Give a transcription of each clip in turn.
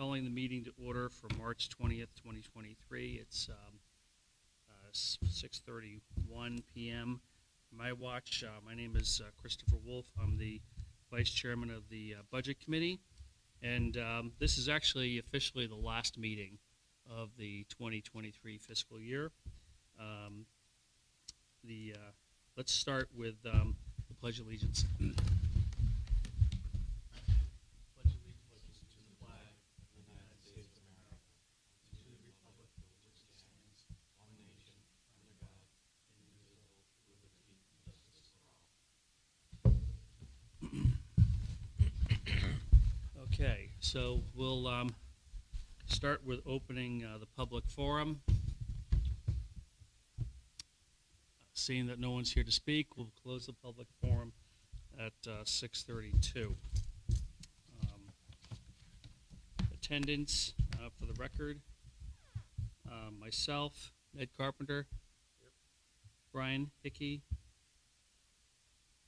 calling the meeting to order for March 20th, 2023. It's 6:31 p.m. My watch. My name is Christopher Wolf. I'm the Vice Chairman of the Budget Committee, and this is actually officially the last meeting of the 2023 fiscal year. Let's start with the Pledge of Allegiance. Okay, so we'll start with opening the public forum. Seeing that no one's here to speak, we'll close the public forum at 6:32. Attendance for the record. Myself, Ned Carpenter. Yep. Brian Hickey.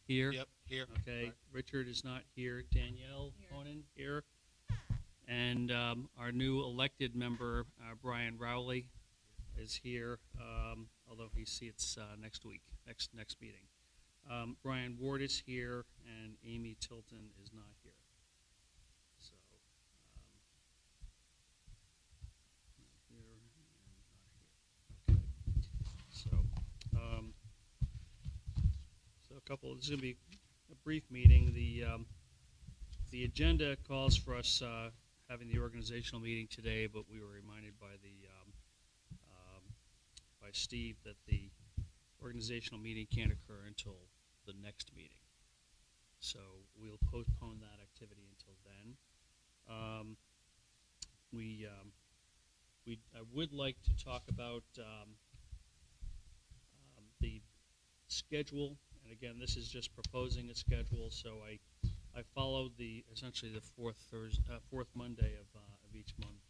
Here. Yep, here. Okay, right. Richard is not here. Danielle Conan here. And our new elected member, Brian Rowley, is here, although he seats next week, next meeting. Brian Ward is here, and Amy Tilton is not here. So, not here and not here. Okay. So a couple. This is going to be a brief meeting. The agenda calls for us having the organizational meeting today, but we were reminded by by Steve that the organizational meeting can't occur until the next meeting. So we'll postpone that activity until then. I would like to talk about the schedule, and again, this is just proposing a schedule. So I followed essentially the fourth Monday of each month,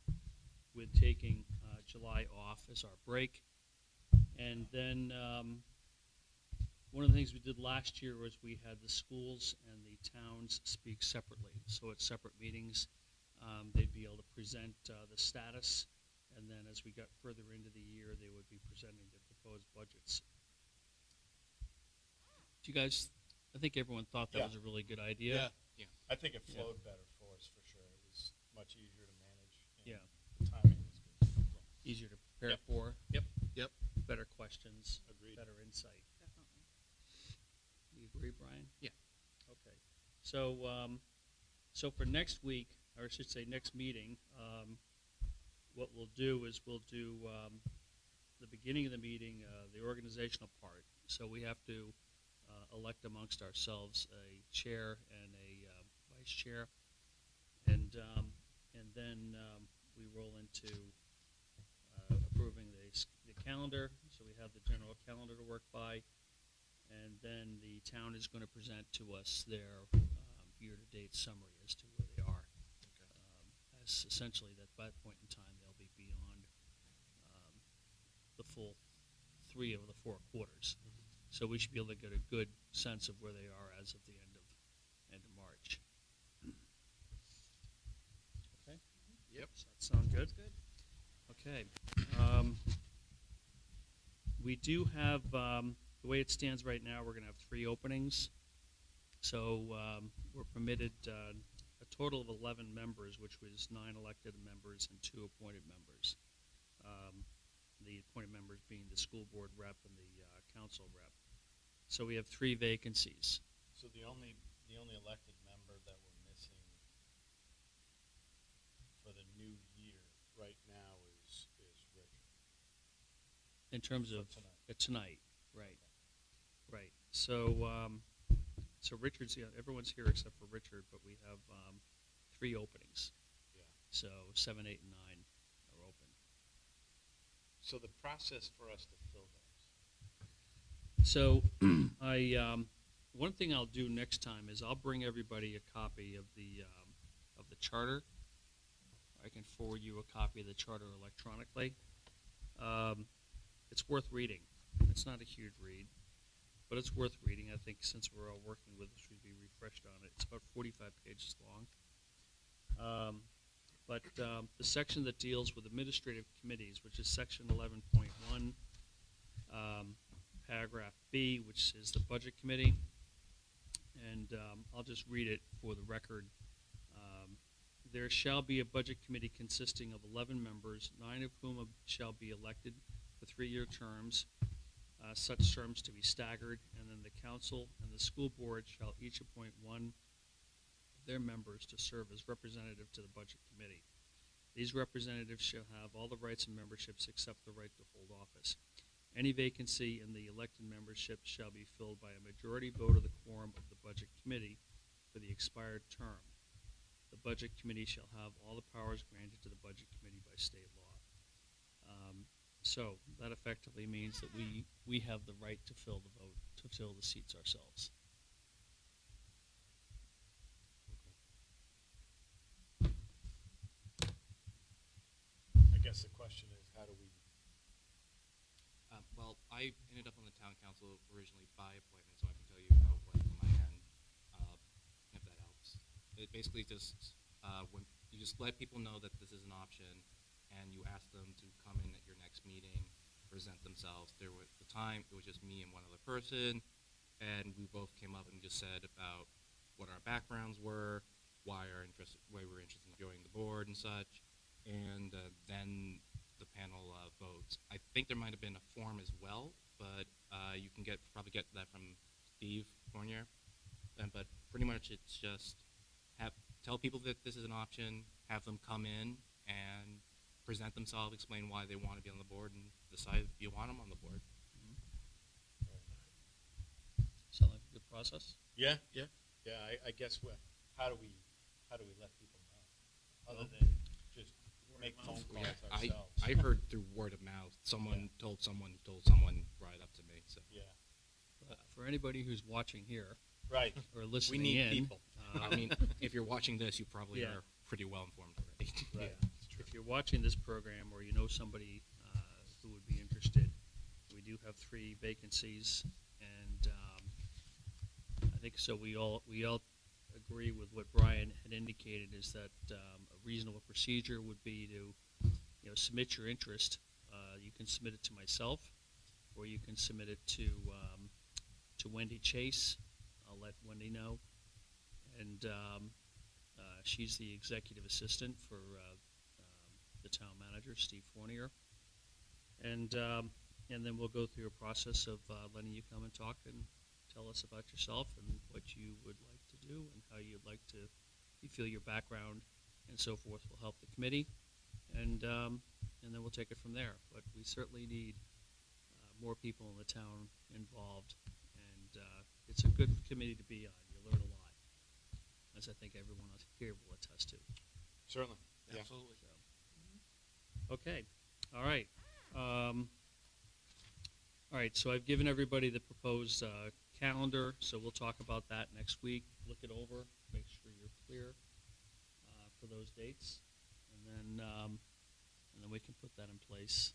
with taking July off as our break. And then one of the things we did last year was we had the schools and the towns speak separately. So at separate meetings, they'd be able to present the status, and then as we got further into the year, they would be presenting their proposed budgets. Do you guys, I think everyone thought that was a really good idea. Yeah. I think it flowed better for us, for sure. It was much easier to manage. Yeah. The timing was good. Easier to prepare for. Yep. Better questions. Agreed. Better insight. Definitely. You agree, Brian? Yeah. Okay. So, so for next week, or I should say next meeting, what we'll do is we'll do the beginning of the meeting, the organizational part. So we have to elect amongst ourselves a chair and a vice chair, and then we roll into approving the calendar. So we have the general calendar to work by, and then the town is going to present to us their year-to-date summary as to where they are. Okay. As essentially that by that point in time they'll be beyond the full 3 of the 4 quarters. Mm-hmm. So we should be able to get a good sense of where they are as of the end of March. Okay. Yep. Does that sound good? Sounds good. Okay. We do have, the way it stands right now, we're going to have 3 openings. So we're permitted a total of 11 members, which was 9 elected members and 2 appointed members. The appointed members being the school board rep and the council rep. So we have 3 vacancies. So the only elected member that we're missing for the new year right now is Richard. In terms of tonight, right? Okay. Right. So so Richard's, everyone's here except for Richard, but we have 3 openings. Yeah. So 7, 8, and 9 are open. So the process for us to fill those. So one thing I'll do next time is I'll bring everybody a copy of the charter. I can forward you a copy of the charter electronically. It's worth reading. It's not a huge read, but it's worth reading. I think since we're all working with this, we'd be refreshed on it. It's about 45 pages long. But the section that deals with administrative committees, which is section 11.1, paragraph B, which is the budget committee, and I'll just read it for the record. There shall be a budget committee consisting of 11 members, 9 of whom shall be elected for 3-year terms, such terms to be staggered, and then the council and the school board shall each appoint one of their members to serve as representative to the budget committee. These representatives shall have all the rights and memberships except the right to hold office. Any vacancy in the elected membership shall be filled by a majority vote of the quorum of the budget committee for the expired term. The budget committee shall have all the powers granted to the budget committee by state law. So that effectively means that we have the right to fill the vote, to fill the seats ourselves. I guess the question is, how do we? Well, I ended up on the town council originally by appointment, so I can tell you how it went from my end, if that helps. It basically just, when you just let people know that this is an option, and you ask them to come in at your next meeting, present themselves. There was the time, it was just me and one other person, and we both came up and just said about what our backgrounds were, why we were interested in joining the board and such, and then the panel votes. I think there might have been a form as well, but you can probably get that from Steve Fournier. But pretty much it's just tell people that this is an option, have them come in and present themselves, explain why they want to be on the board, and decide if you want them on the board. Sound like a good process? Yeah. I guess how do we let people know other than just make phone calls ourselves? I heard through word of mouth. Someone told someone right up to me. So Yeah. For anybody who's watching here, Right. or we listening need in, people. I mean, if you're watching this, you probably are pretty well informed already. Right. if you're watching this program or you know somebody who would be interested, we do have 3 vacancies, and I think so. We all agree with what Brian had indicated, is that a reasonable procedure would be to submit your interest. You can submit it to myself, or you can submit it to Wendy Chase. I'll let Wendy know, and she's the executive assistant for the town manager, Steve Fournier, and then we'll go through a process of letting you come and talk and tell us about yourself and what you would like to do and how you'd like to, you feel your background and so forth will help the committee, and then we'll take it from there. But we certainly need more people in the town involved, and it's a good committee to be on. You learn a lot, as I think everyone here will attest to. Certainly. Yeah. Absolutely. So, okay. All right. All right, so I've given everybody the proposed calendar, so we'll talk about that next week. Look it over, make sure you're clear for those dates, and then we can put that in place.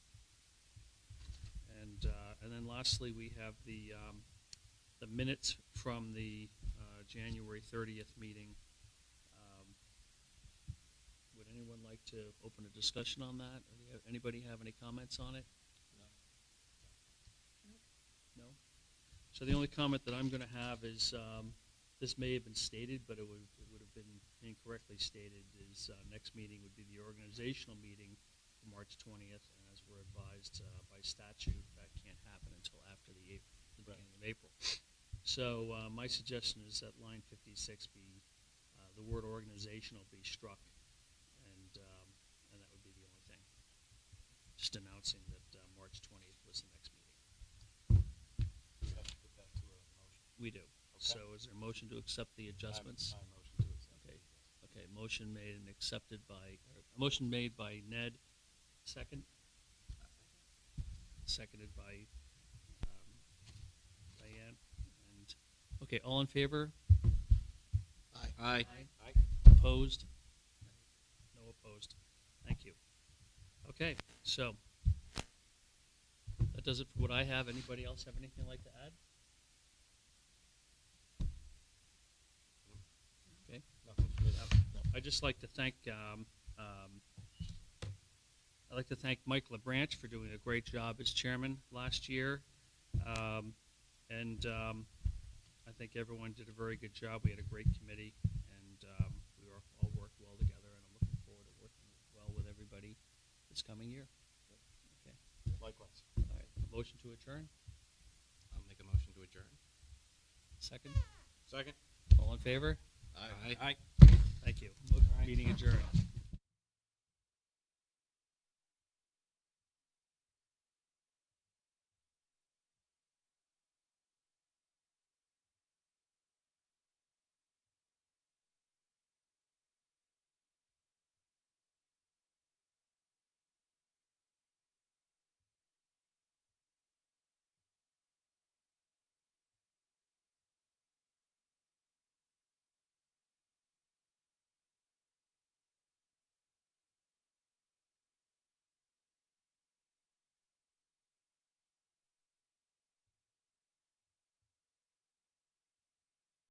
And then lastly, we have the minutes from the January 30th meeting. Would anyone like to open a discussion on that? Or anybody have any comments on it? No? So the only comment that I'm going to have is, this may have been stated, but it would have been incorrectly stated, is next meeting would be the organizational meeting for March 20th, and as we're advised by statute, that can't happen until after the beginning of April. So my suggestion is that line 56 be, the word organizational be struck, and that would be the only thing. Just announcing that March 20th was the next meeting. We have to put that to a motion. We do. Okay. So is there a motion to accept the adjustments? I motion to accept. Okay. Okay, motion made and accepted by, motion made by Ned, second? Seconded by Diane. And, okay, all in favor? Aye. Opposed? No opposed. Thank you. Okay, so that does it for what I have. Anybody else have anything they'd like to add? Okay. Nothing for me. I'd just like to thank I'd like to thank Mike LeBranch for doing a great job as chairman last year. I think everyone did a very good job. We had a great committee, and we all worked well together, and I'm looking forward to working well with everybody this coming year. Okay. Likewise. All right. A motion to adjourn? I'll make a motion to adjourn. Second? Second. All in favor? Aye. Thank you. Meeting adjourned.